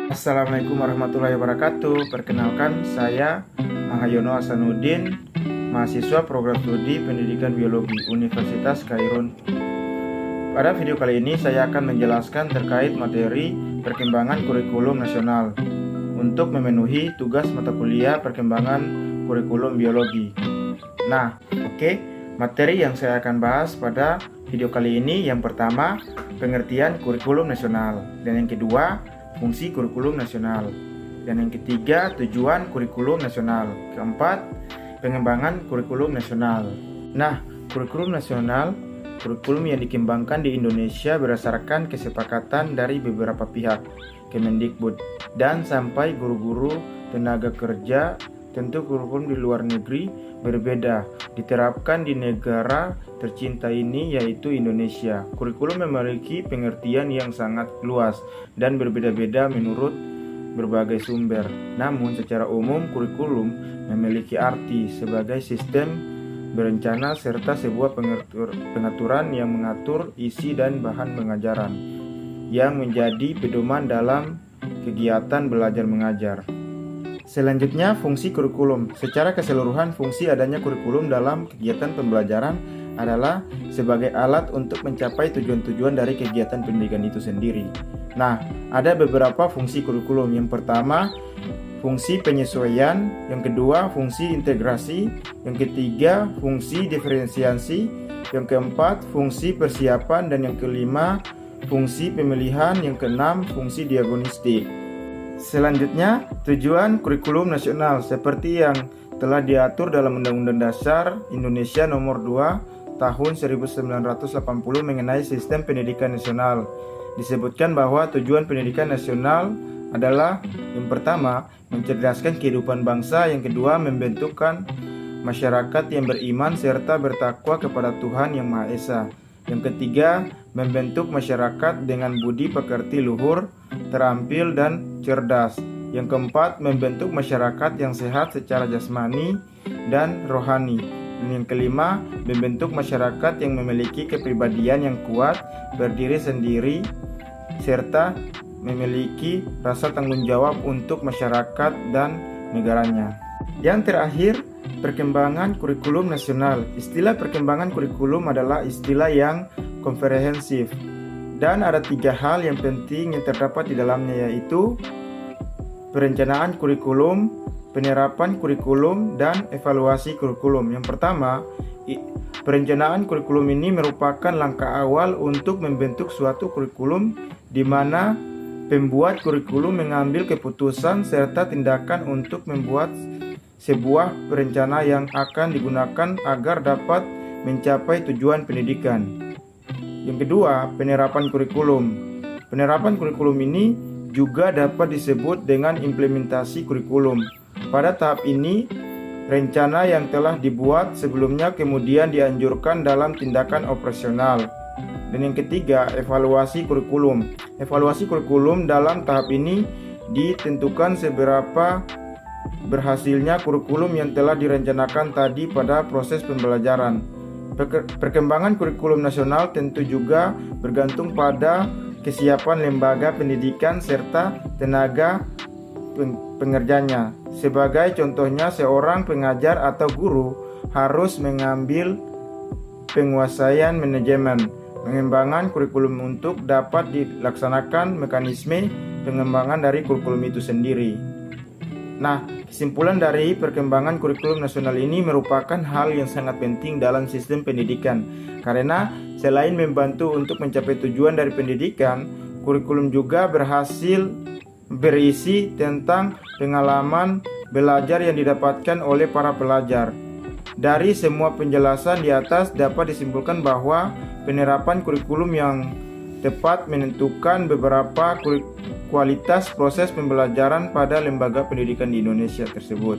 Assalamualaikum warahmatullahi wabarakatuh. Perkenalkan, saya Mahayono Hasanuddin, mahasiswa program studi pendidikan biologi Universitas Kairun. Pada video kali ini saya akan menjelaskan terkait materi perkembangan kurikulum nasional untuk memenuhi tugas mata kuliah perkembangan kurikulum biologi. Materi yang saya akan bahas pada video kali ini, yang pertama, pengertian kurikulum nasional, dan yang kedua, fungsi kurikulum nasional, dan yang ketiga, tujuan kurikulum nasional, keempat, pengembangan kurikulum nasional. Kurikulum nasional, kurikulum yang dikembangkan di Indonesia berdasarkan kesepakatan dari beberapa pihak, Kemendikbud, dan sampai guru-guru tenaga kerja. Tentu kurikulum di luar negeri berbeda, diterapkan di negara tercinta ini yaitu Indonesia. Kurikulum memiliki pengertian yang sangat luas dan berbeda-beda menurut berbagai sumber. Namun secara umum kurikulum memiliki arti sebagai sistem berencana serta sebuah pengaturan yang mengatur isi dan bahan pengajaran yang menjadi pedoman dalam kegiatan belajar mengajar. Selanjutnya, fungsi kurikulum. Secara keseluruhan, fungsi adanya kurikulum dalam kegiatan pembelajaran adalah sebagai alat untuk mencapai tujuan-tujuan dari kegiatan pendidikan itu sendiri. Ada beberapa fungsi kurikulum. Yang pertama, fungsi penyesuaian. Yang kedua, fungsi integrasi. Yang ketiga, fungsi diferensiasi. Yang keempat, fungsi persiapan. Dan yang kelima, fungsi pemilihan. Yang keenam, fungsi diagnostik. Selanjutnya, tujuan kurikulum nasional seperti yang telah diatur dalam Undang-Undang Dasar Indonesia Nomor 2 Tahun 1980 mengenai Sistem Pendidikan Nasional. Disebutkan bahwa tujuan pendidikan nasional adalah yang pertama, mencerdaskan kehidupan bangsa, yang kedua, membentukkan masyarakat yang beriman serta bertakwa kepada Tuhan Yang Maha Esa. Yang ketiga, membentuk masyarakat dengan budi pekerti luhur, terampil dan cerdas. Yang keempat, membentuk masyarakat yang sehat secara jasmani dan rohani. Dan yang kelima, membentuk masyarakat yang memiliki kepribadian yang kuat, berdiri sendiri, serta memiliki rasa tanggung jawab untuk masyarakat dan negaranya. Yang terakhir, perkembangan kurikulum nasional. Istilah perkembangan kurikulum adalah istilah yang komprehensif dan ada 3 hal yang penting yang terdapat di dalamnya, yaitu perencanaan kurikulum, penerapan kurikulum, dan evaluasi kurikulum. Yang pertama, perencanaan kurikulum ini merupakan langkah awal untuk membentuk suatu kurikulum di mana pembuat kurikulum mengambil keputusan serta tindakan untuk membuat sebuah perencana yang akan digunakan agar dapat mencapai tujuan pendidikan. Yang kedua, penerapan kurikulum. Penerapan kurikulum ini juga dapat disebut dengan implementasi kurikulum. Pada tahap ini, rencana yang telah dibuat sebelumnya kemudian dianjurkan dalam tindakan operasional. Dan yang ketiga, evaluasi kurikulum. Evaluasi kurikulum dalam tahap ini ditentukan seberapa berhasilnya kurikulum yang telah direncanakan tadi pada proses pembelajaran. Perkembangan kurikulum nasional tentu juga bergantung pada kesiapan lembaga pendidikan serta tenaga pengerjanya. Sebagai contohnya, seorang pengajar atau guru harus mengambil penguasaan manajemen pengembangan kurikulum untuk dapat dilaksanakan mekanisme pengembangan dari kurikulum itu sendiri. Kesimpulan dari perkembangan kurikulum nasional ini merupakan hal yang sangat penting dalam sistem pendidikan, karena selain membantu untuk mencapai tujuan dari pendidikan, kurikulum juga berisi tentang pengalaman belajar yang didapatkan oleh para pelajar. Dari semua penjelasan di atas dapat disimpulkan bahwa penerapan kurikulum yang tepat menentukan beberapa kualitas proses pembelajaran pada lembaga pendidikan di Indonesia tersebut.